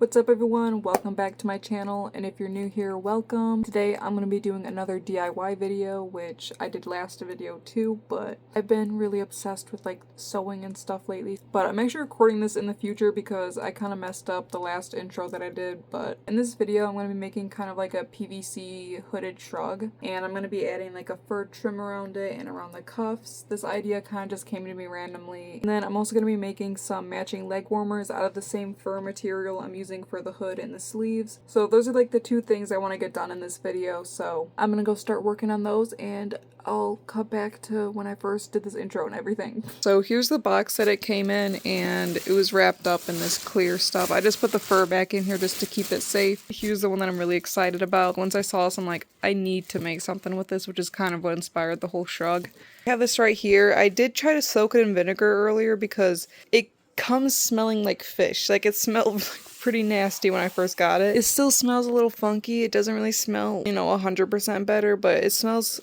What's up everyone, welcome back to my channel, and if you're new here, welcome. Today I'm going to be doing another DIY video, which I did last video too, but I've been really obsessed with like sewing and stuff lately. But I'm actually recording this in the future because I kind of messed up the last intro that I did. But in this video I'm going to be making kind of like a PVC hooded shrug, and I'm going to be adding like a fur trim around it and around the cuffs. This idea kind of just came to me randomly. And then I'm also going to be making some matching leg warmers out of the same fur material I'm using for the hood and the sleeves. So those are like the two things I want to get done in this video. So I'm gonna go start working on those, and I'll cut back to when I first did this intro and everything. So here's the box that it came in, and it was wrapped up in this clear stuff. I just put the fur back in here just to keep it safe. Here's the one that I'm really excited about. Once I saw this, I'm like, I need to make something with this, which is kind of what inspired the whole shrug. I have this right here. I did try to soak it in vinegar earlier because it comes smelling like fish. Like it smelled like pretty nasty when I first got it. It still smells a little funky. It doesn't really smell, 100% better, but it smells,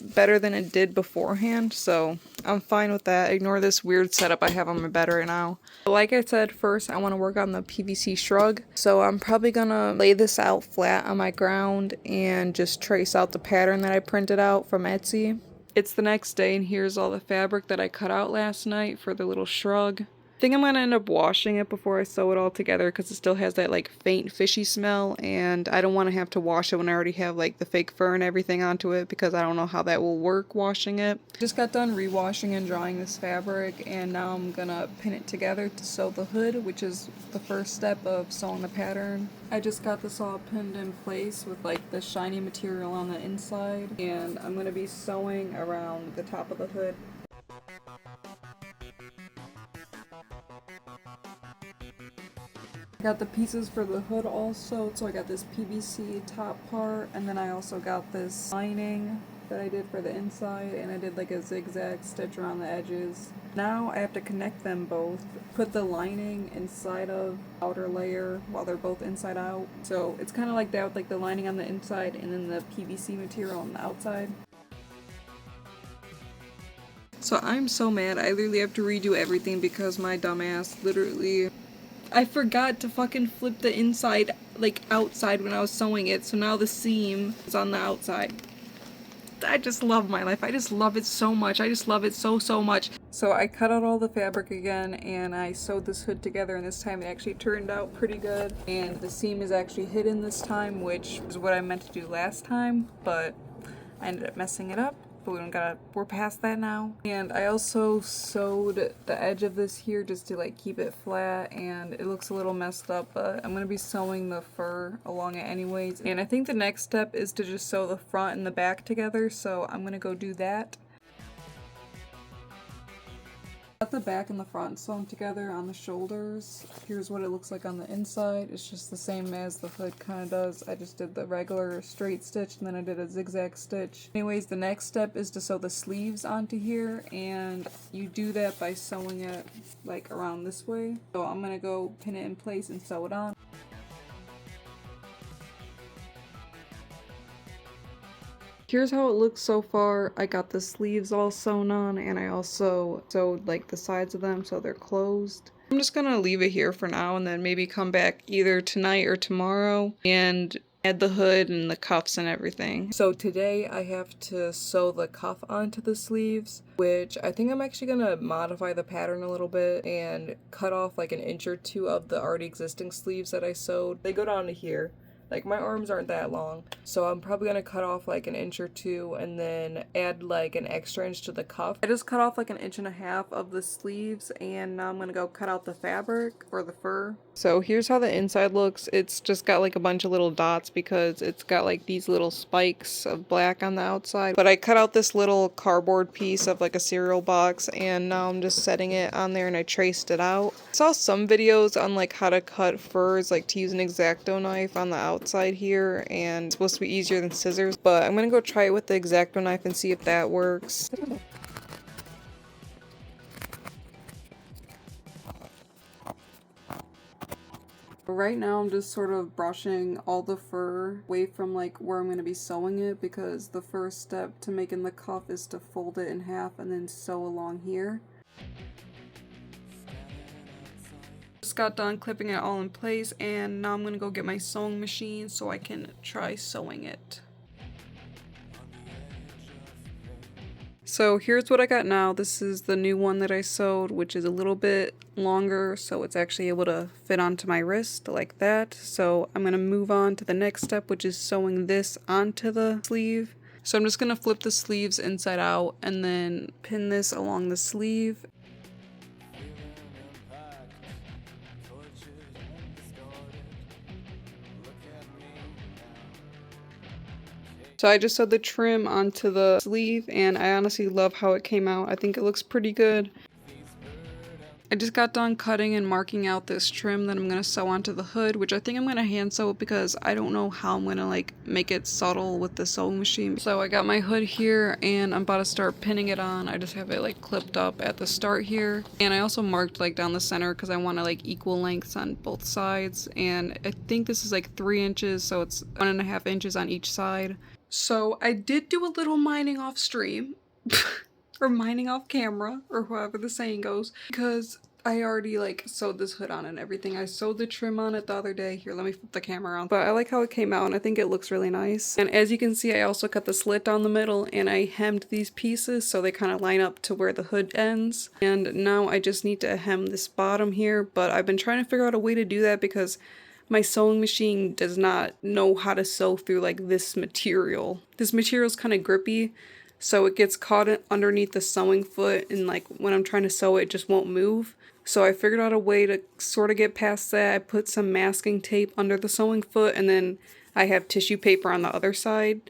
better than it did beforehand. So I'm fine with that. Ignore this weird setup I have on my bed right now. Like I said, first I want to work on the PVC shrug. So I'm probably gonna lay this out flat on my ground and just trace out the pattern that I printed out from Etsy. It's the next day, and here's all the fabric that I cut out last night for the little shrug. I think I'm going to end up washing it before I sew it all together because it still has that like faint fishy smell, and I don't want to have to wash it when I already have like the fake fur and everything onto it because I don't know how that will work washing it. Just got done rewashing and drying this fabric, and now I'm going to pin it together to sew the hood, which is the first step of sewing the pattern. I just got this all pinned in place with like the shiny material on the inside, and I'm going to be sewing around the top of the hood. I got the pieces for the hood also, so I got this PVC top part, and then I also got this lining that I did for the inside, and I did like a zigzag stitch around the edges. Now I have to connect them both, put the lining inside of the outer layer while they're both inside out. So it's kind of like that with like the lining on the inside and then the PVC material on the outside. So I'm so mad, I literally have to redo everything because my dumbass literally... I forgot to fucking flip the inside, like, outside when I was sewing it, so now the seam is on the outside. I just love my life. I just love it so much. I just love it so much. So I cut out all the fabric again, and I sewed this hood together, and this time it actually turned out pretty good. And the seam is actually hidden this time, which is what I meant to do last time, but I ended up messing it up. But we're past that now. And I also sewed the edge of this here just to like keep it flat, and it looks a little messed up, but I'm gonna be sewing the fur along it anyways. And I think the next step is to just sew the front and the back together, so I'm gonna go do that. Got the back and the front sewn together on the shoulders. Here's what it looks like on the inside. It's just the same as the hood kind of does. I just did the regular straight stitch, and then I did a zigzag stitch. Anyways, the next step is to sew the sleeves onto here, and you do that by sewing it like around this way. So I'm gonna go pin it in place and sew it on. Here's how it looks so far. I got the sleeves all sewn on, and I also sewed like the sides of them so they're closed. I'm just gonna leave it here for now and then maybe come back either tonight or tomorrow and add the hood and the cuffs and everything. So today I have to sew the cuff onto the sleeves, which I think I'm actually gonna modify the pattern a little bit and cut off like an inch or two of the already existing sleeves that I sewed. They go down to here. Like, my arms aren't that long, so I'm probably gonna cut off like an inch or two and then add like an extra inch to the cuff. I just cut off like an inch and a half of the sleeves, and now I'm gonna go cut out the fabric or the fur. So here's how the inside looks. It's just got like a bunch of little dots because it's got like these little spikes of black on the outside. But I cut out this little cardboard piece of like a cereal box, and now I'm just setting it on there, and I traced it out. I saw some videos on like how to cut furs, like to use an X-Acto knife on the outside here, and it's supposed to be easier than scissors, but I'm gonna go try it with the X-Acto knife and see if that works. Right now I'm just sort of brushing all the fur away from like where I'm going to be sewing it, because the first step to making the cuff is to fold it in half and then sew along here. just got done clipping it all in place, and now I'm gonna go get my sewing machine so I can try sewing it. So here's what I got now. This is the new one that I sewed, which is a little bit longer, so it's actually able to fit onto my wrist like that. So I'm gonna move on to the next step, which is sewing this onto the sleeve. So I'm just gonna flip the sleeves inside out and then pin this along the sleeve. So I just sewed the trim onto the sleeve, and I honestly love how it came out. I think it looks pretty good. I just got done cutting and marking out this trim that I'm going to sew onto the hood, which I think I'm going to hand sew because I don't know how I'm going to like make it subtle with the sewing machine. So I got my hood here and I'm about to start pinning it on. I just have it like clipped up at the start here. And I also marked like down the center because I want to like equal lengths on both sides. And I think this is like 3 inches, so it's 1.5 inches on each side. So I did do a little mining off stream. Or mining off camera, or however the saying goes, because I already like sewed this hood on and everything. I sewed the trim on it the other day. Here, let me flip the camera around. But I like how it came out and I think it looks really nice. And as you can see, I also cut the slit down the middle and I hemmed these pieces so they kind of line up to where the hood ends. And now I just need to hem this bottom here, but I've been trying to figure out a way to do that because my sewing machine does not know how to sew through like this material. This material is kind of grippy. So it gets caught underneath the sewing foot, and like when I'm trying to sew it just won't move. So I figured out a way to sort of get past that. I put some masking tape under the sewing foot, and then I have tissue paper on the other side.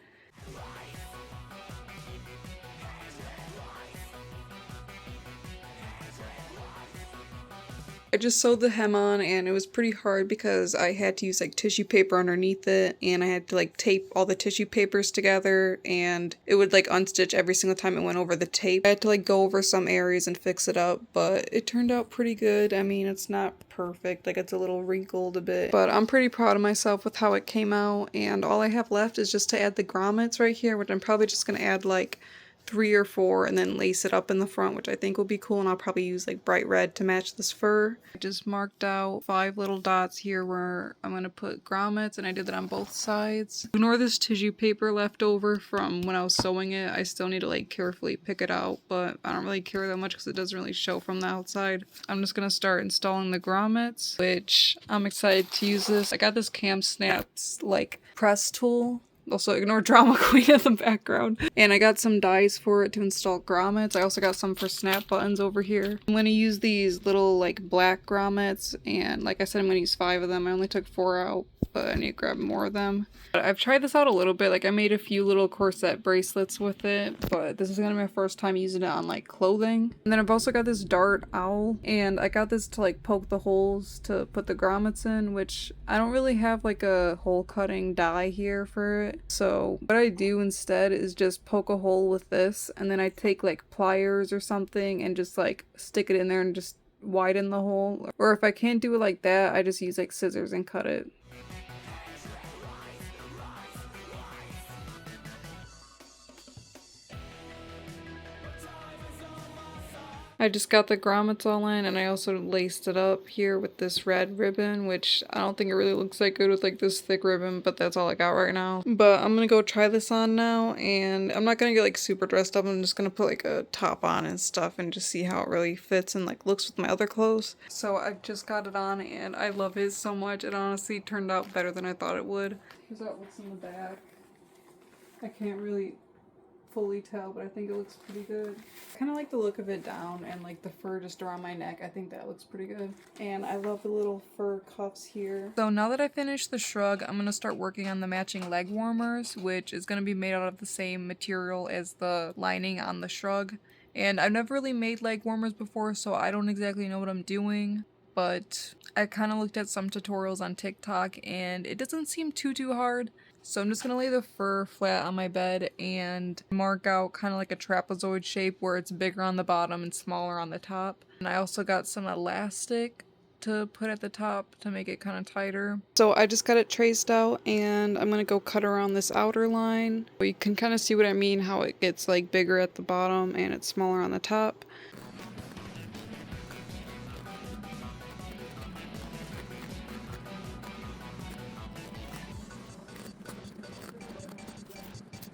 I just sewed the hem on and it was pretty hard because I had to use like tissue paper underneath it, and I had to like tape all the tissue papers together, and it would like unstitch every single time it went over the tape. I had to like go over some areas and fix it up, but it turned out pretty good. I mean, it's not perfect, like it's a little wrinkled a bit, but I'm pretty proud of myself with how it came out. And all I have left is just to add the grommets right here, which I'm probably just gonna add like 3 or 4 and then lace it up in the front, which I think will be cool, and I'll probably use like bright red to match this fur. I just marked out 5 little dots here where I'm going to put grommets, and I did that on both sides. Ignore this tissue paper left over from when I was sewing it. I still need to like carefully pick it out, but I don't really care that much because it doesn't really show from the outside. I'm just going to start installing the grommets, which I'm excited to use this. I got this Cam Snaps like press tool. Also ignore Drama Queen in the background. And I got some dies for it to install grommets. I also got some for snap buttons over here. I'm going to use these little like black grommets, and like I said, I'm going to use 5 of them. I only took 4 out, but I need to grab more of them. But I've tried this out a little bit. Like I made a few little corset bracelets with it, but this is going to be my first time using it on like clothing. And then I've also got this dart owl, and I got this to like poke the holes to put the grommets in, which I don't really have like a hole cutting die here for it. So what I do instead is just poke a hole with this, and then I take like pliers or something and just like stick it in there and just widen the hole. Or if I can't do it like that, I just use like scissors and cut it. I just got the grommets all in, and I also laced it up here with this red ribbon, which I don't think it really looks that good with like this thick ribbon, but that's all I got right now. But I'm gonna go try this on now, and I'm not gonna get like super dressed up. I'm just gonna put like a top on and stuff and just see how it really fits and like looks with my other clothes. So I've just got it on and I love it so much. It honestly turned out better than I thought it would. Here's how it looks in the back. I can't really fully tell, but I think it looks pretty good. I kind of like the look of it down, and like the fur just around my neck. I think that looks pretty good. And I love the little fur cuffs here. So now that I finished the shrug, I'm going to start working on the matching leg warmers, which is going to be made out of the same material as the lining on the shrug. And I've never really made leg warmers before, so I don't exactly know what I'm doing. But I kind of looked at some tutorials on TikTok and it doesn't seem too hard. So I'm just going to lay the fur flat on my bed and mark out kind of like a trapezoid shape where it's bigger on the bottom and smaller on the top. And I also got some elastic to put at the top to make it kind of tighter. So I just got it traced out, and I'm going to go cut around this outer line. You can kind of see what I mean, how it gets like bigger at the bottom and it's smaller on the top.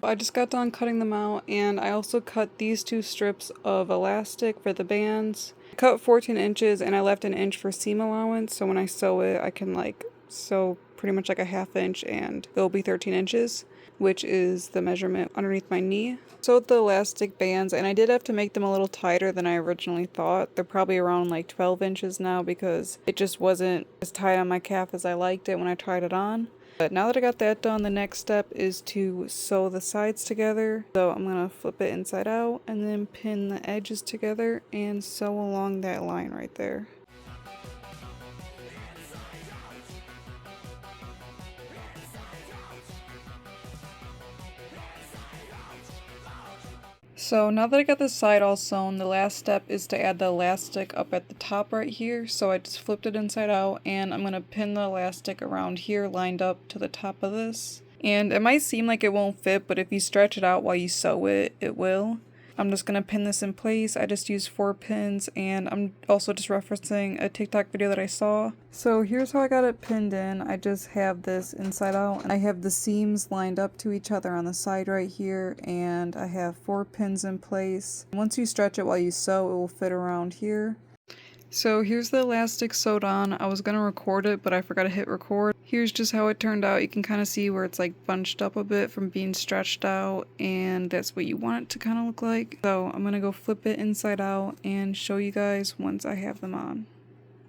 I just got done cutting them out, and I also cut these 2 strips of elastic for the bands. I cut 14 inches and I left an inch for seam allowance, so when I sew it I can like sew pretty much like a ½ inch and it'll be 13 inches, which is the measurement underneath my knee. Sewed the elastic bands, and I did have to make them a little tighter than I originally thought. They're probably around like 12 inches now because it just wasn't as tight on my calf as I liked it when I tried it on. But now that I got that done, the next step is to sew the sides together. So I'm going to flip it inside out and then pin the edges together and sew along that line right there. So now that I got the side all sewn, the last step is to add the elastic up at the top right here. So I just flipped it inside out, and I'm going to pin the elastic around here lined up to the top of this. And it might seem like it won't fit, but if you stretch it out while you sew it, it will. I'm just going to pin this in place. I just used 4 pins, and I'm also just referencing a TikTok video that I saw. So here's how I got it pinned in. I just have this inside out, and I have the seams lined up to each other on the side right here, and I have 4 pins in place. Once you stretch it while you sew, it will fit around here. So here's the elastic sewed on. I was going to record it, but I forgot to hit record. Here's just how it turned out. You can kind of see where it's like bunched up a bit from being stretched out, and that's what you want it to kind of look like. So I'm going to go flip it inside out and show you guys once I have them on.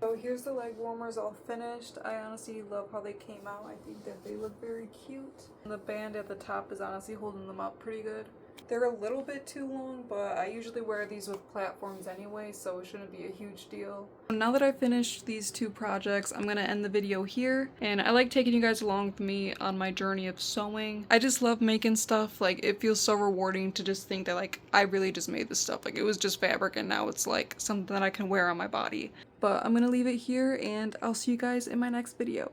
So here's the Legwarmers all finished. I honestly love how they came out. I think that they look very cute. And the band at the top is honestly holding them up pretty good. They're a little bit too long, but I usually wear these with platforms anyway, so it shouldn't be a huge deal. Now that I've finished these 2 projects, I'm gonna end the video here, and I like taking you guys along with me on my journey of sewing. I just love making stuff. Like, it feels so rewarding to just think that like I really just made this stuff. Like, it was just fabric and now it's like something that I can wear on my body. But I'm gonna leave it here, and I'll see you guys in my next video.